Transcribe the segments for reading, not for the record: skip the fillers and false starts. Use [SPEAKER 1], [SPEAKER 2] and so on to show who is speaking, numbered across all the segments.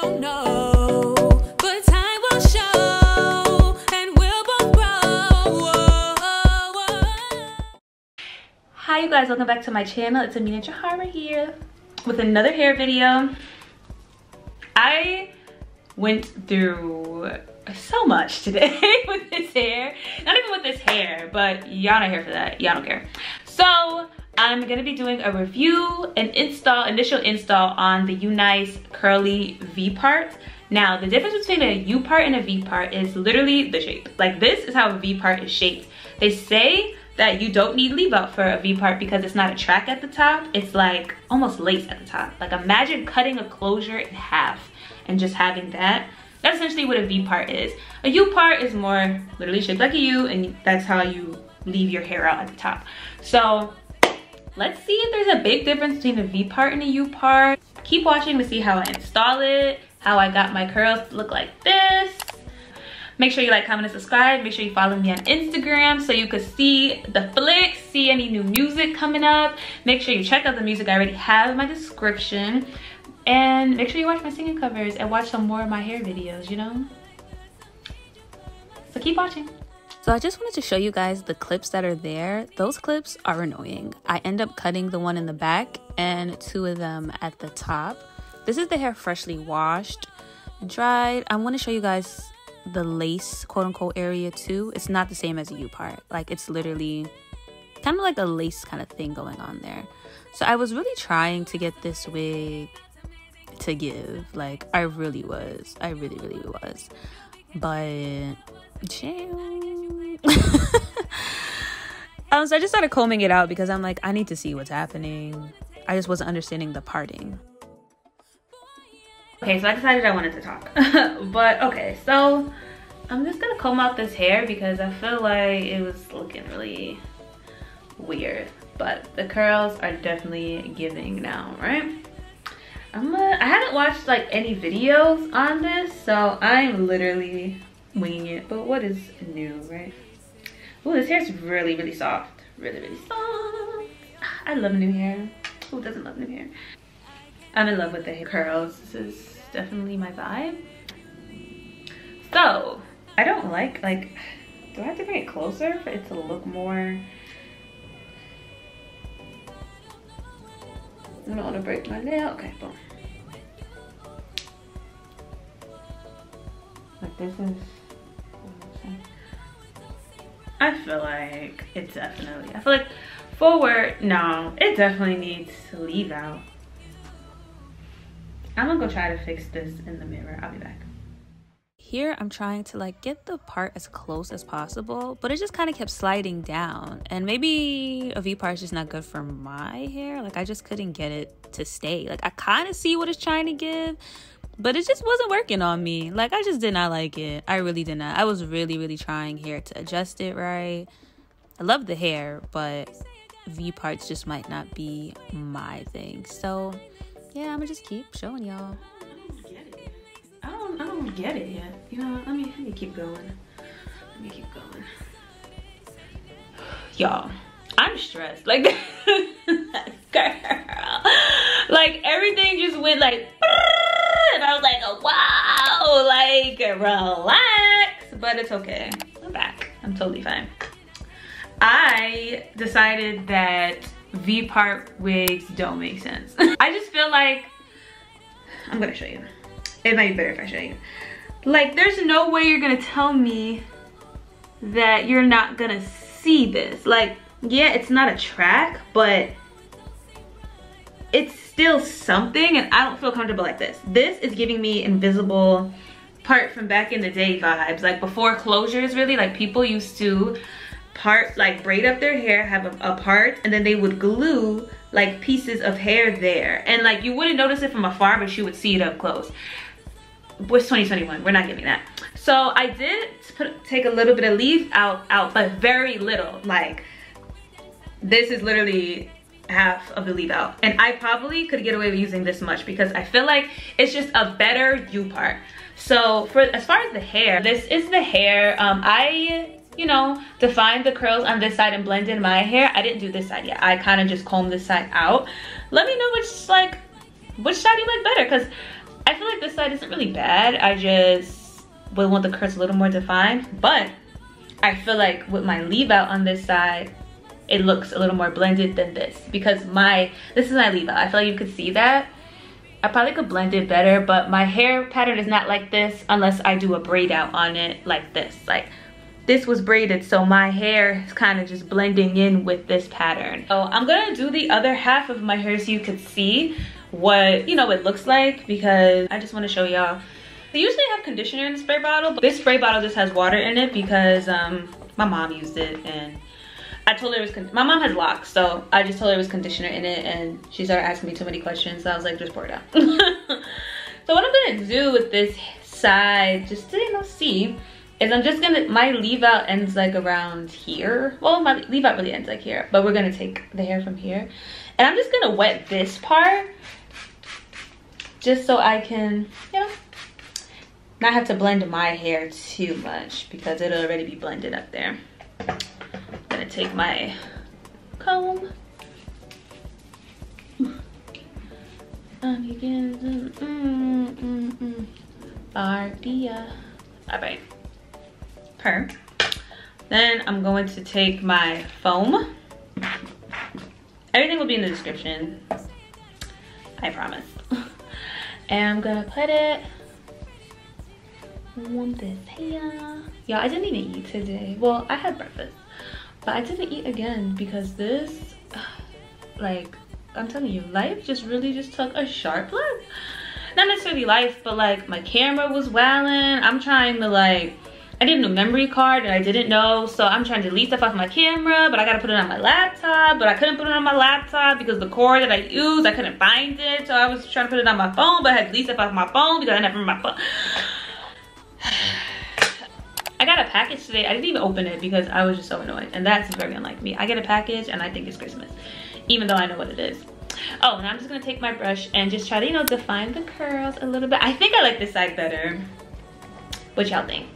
[SPEAKER 1] don't know, but time will show, and we'll both grow.
[SPEAKER 2] Hi you guys, welcome back to my channel. It's Amina Jahara here with another hair video. I went through so much today with this hair. Not even with this hair, but y'all not here for that. Y'all don't care. So I'm gonna be doing a review and initial install on the UNice curly Vpart. Now the difference between a U-part and a Vpart is literally the shape. Like, this is how a Vpart is shaped. They say that you don't need leave out for a Vpart because it's not a track at the top. It's like almost lace at the top. Like, imagine cutting a closure in half and just having that. That's essentially what a Vpart is. A U-part is more literally shaped like a U, and that's how you leave your hair out at the top. So let's see if there's a big difference between a Vpart and a U-part. Keep watching to see how I install it, how I got my curls to look like this. Make sure you like, comment, and subscribe. Make sure you follow me on Instagram so you could see the flicks, see any new music coming up. Make sure you check out the music I already have in my description. And make sure you watch my singing covers and watch some more of my hair videos, you know? So keep watching.
[SPEAKER 3] So I just wanted to show you guys the clips that are there. Those clips are annoying. I end up cutting the one in the back and 2 of them at the top. This is the hair freshly washed and dried. I want to show you guys the lace quote unquote area too. It's not the same as a U-part. Like, it's literally kind of like a lace kind of thing going on there. So I was really trying to get this wig to give. Like, I really was. I really was. But chill. So I just started combing it out because I'm like, I need to see what's happening. I just wasn't understanding the parting.
[SPEAKER 2] Okay, so I decided I wanted to talk. But okay, so I'm just gonna comb out this hair because I feel like it was looking really weird. But the curls are definitely giving now, right? I haven't watched like any videos on this, so I'm literally winging it. But what is new, right? Oh, this hair's really soft. Really soft. I love new hair. Who doesn't love new hair? I'm in love with the hair curls. This is definitely my vibe. So I don't like, do I have to bring it closer for it to look more? I don't want to break my nail. Okay, boom. Like, this is, I feel like it definitely, I feel like forward, no, it definitely needs to leave out. I'm gonna go try to fix this in the mirror. I'll be back.
[SPEAKER 3] Here I'm trying to like get the part as close as possible, but it just kind of kept sliding down. And maybe a V-part is just not good for my hair. Like, I just couldn't get it to stay. Like, I kind of see what it's trying to give, but it just wasn't working on me. Like, I just did not like it. I really did not. I was really trying here to adjust it right. I love the hair, but V-parts just might not be my thing. So yeah, I'm gonna just keep showing y'all.
[SPEAKER 2] I don't get it yet. You know, let me keep going. Let me keep going. Y'all, I'm stressed. Like, girl, like, everything just went like, and I was like, oh, wow, like, relax. But it's okay. I'm back. I'm totally fine. I decided that V-part wigs don't make sense. I just feel like, I'm gonna show you. It might be better if I show you. Like, there's no way you're gonna tell me that you're not gonna see this. Like, yeah, it's not a track, but it's still something, and I don't feel comfortable like this. This is giving me invisible part from back in the day vibes. Like, before closures, really, like, people used to braid up their hair, have a part, and then they would glue like pieces of hair there, and like, you wouldn't notice it from afar, but you would see it up close. It's 2021, we're not getting that. So I did take a little bit of leave out, but very little. Like, this is literally half of the leave out, and I probably could get away with using this much because I feel like it's just a better U-part. So as far as the hair, this is the hair. I, you know, defined the curls on this side and blended my hair. I didn't do this side yet. I kind of just combed this side out. Let me know which side you like better, because I feel like this side isn't really bad. I just would want the curls a little more defined, but I feel like with my leave out on this side, it looks a little more blended than this, because this is my leave out. I feel like you could see that. I probably could blend it better, but my hair pattern is not like this unless I do a braid out on it like this. Like this was braided, so my hair is kind of just blending in with this pattern. So I'm gonna do the other half of my hair so you could see what, you know, it looks like, because I just want to show y'all. I usually have conditioner in the spray bottle, but this spray bottle just has water in it because my mom used it, and I told her it was, my mom has locks, so I just told her it was conditioner in it, and she started asking me too many questions, so I was like, just pour it out. So what I'm gonna do with this side, just to, you know, see, is I'm just gonna, my leave out ends like around here. Well, my leave out really ends like here, but we're gonna take the hair from here. And I'm just gonna wet this part, just so I can, you know, not have to blend my hair too much, because it'll already be blended up there. I'm gonna take my comb. Bardia. All right. Then I'm going to take my foam. Everything will be in the description, I promise. And I'm gonna put it on this hair. Y'all, I didn't even eat today. Well, I had breakfast, but I didn't eat again because this, like, I'm telling you, life just really just took a sharp left. Not necessarily life, but like my camera was wilding. I'm trying to, like, I need a new memory card and I didn't know, so I'm trying to delete stuff off my camera, but I gotta put it on my laptop, but I couldn't put it on my laptop because the cord that I used, I couldn't find it, so I was trying to put it on my phone, but I had to delete stuff off my phone because I never remember my phone. I got a package today. I didn't even open it because I was just so annoyed, and that's very unlike me. I get a package and I think it's Christmas, even though I know what it is. Oh, and I'm just gonna take my brush and just try to, you know, define the curls a little bit. I think I like this side better. What y'all think?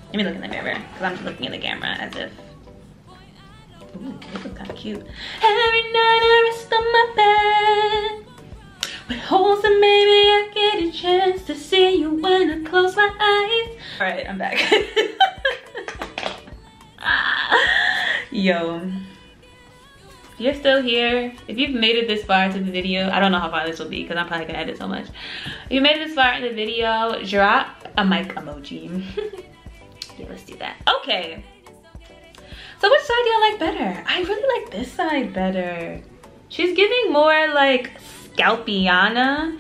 [SPEAKER 2] Let me look in the mirror, because I'm just looking at the camera as if, ooh, this looks kind of cute. Every night I rest on my bed with holes, and maybe I get a chance to see you when I close my eyes. All right, I'm back. Yo, if you're still here, if you've made it this far into the video, I don't know how far this will be because I'm probably gonna edit so much. If you made it this far in the video, drop a mic emoji. Yeah, let's do that. Okay. So which side do y'all like better? I really like this side better. She's giving more like scalpiana.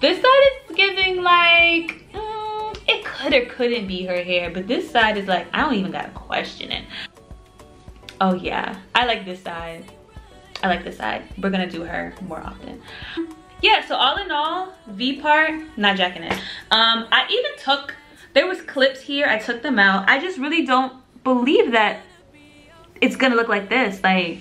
[SPEAKER 2] This side is giving like, it could or couldn't be her hair, but this side is like, I don't even gotta question it. Oh yeah, I like this side. I like this side. We're gonna do her more often. Yeah, so all in all, Vpart, not jacking it. I even took, there was clips here, I took them out. I just really don't believe that it's gonna look like this. Like,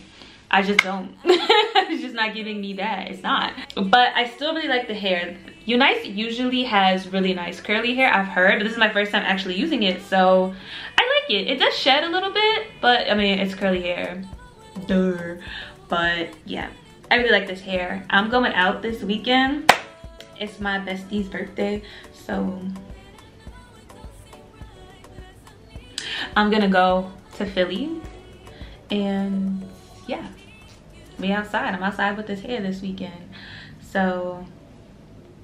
[SPEAKER 2] I just don't. It's just not giving me that, it's not. But I still really like the hair. UNice usually has really nice curly hair, I've heard, but this is my first time actually using it, so I like it. It does shed a little bit, but I mean, it's curly hair, duh. But yeah, I really like this hair. I'm going out this weekend. It's my bestie's birthday, so I'm gonna go to Philly, and yeah, be outside. I'm outside with this hair this weekend, so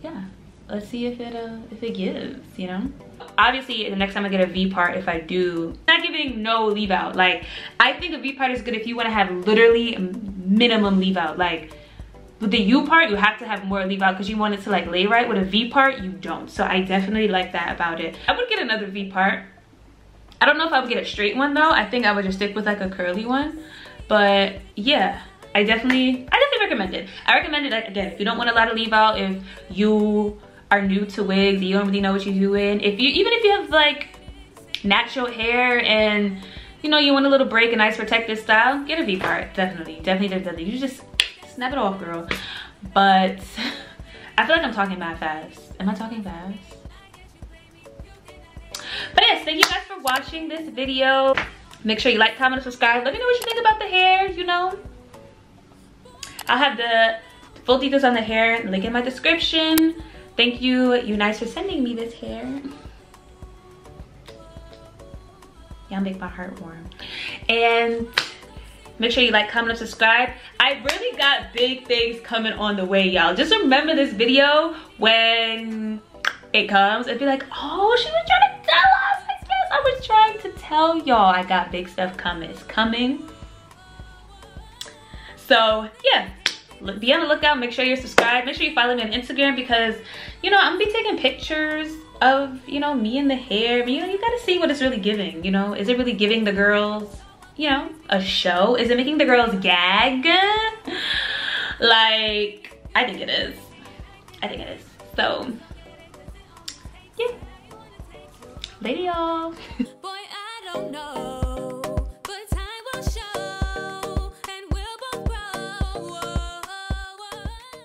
[SPEAKER 2] yeah, let's see if it gives, you know. Obviously the next time I get a V-part, if I do, I'm not giving no leave out. Like, I think a V-part is good if you want to have literally minimum leave out. Like with the U part, you have to have more leave out because you want it to like lay right. With a V part, you don't. So I definitely like that about it. I would get another V part. I don't know if I would get a straight one though. I think I would just stick with like a curly one. But yeah, I definitely recommend it. I recommend it, like, again, if you don't want a lot of leave out, if you are new to wigs, you don't really know what you're doing, even if you have like natural hair and you know you want a little break, a nice protective style, get a V-part. Definitely. You just snap it off, girl. But I feel like I'm talking mad fast. Am I talking fast? But yes, thank you guys for watching this video. Make sure you like, comment, and subscribe. Let me know what you think about the hair, you know. I'll have the full details on the hair link in my description. Thank you, UNice, for sending me this hair. Y'all make my heart warm. And make sure you like, comment, and subscribe. I really got big things coming on the way, y'all. Just remember this video when it comes and be like, oh, she was trying to tell us. I guess I was trying to tell y'all I got big stuff coming. It's coming. So yeah, be on the lookout. Make sure you're subscribed. Make sure you follow me on Instagram because, you know, I'm gonna be taking pictures of, you know, me and the hair. But, you know, you gotta see what it's really giving, you know. Is it really giving the girls, you know, a show? Is it making the girls gag? Like, I think it is. I think it is. So, yeah. Later, y'all.
[SPEAKER 1] Boy, I don't know.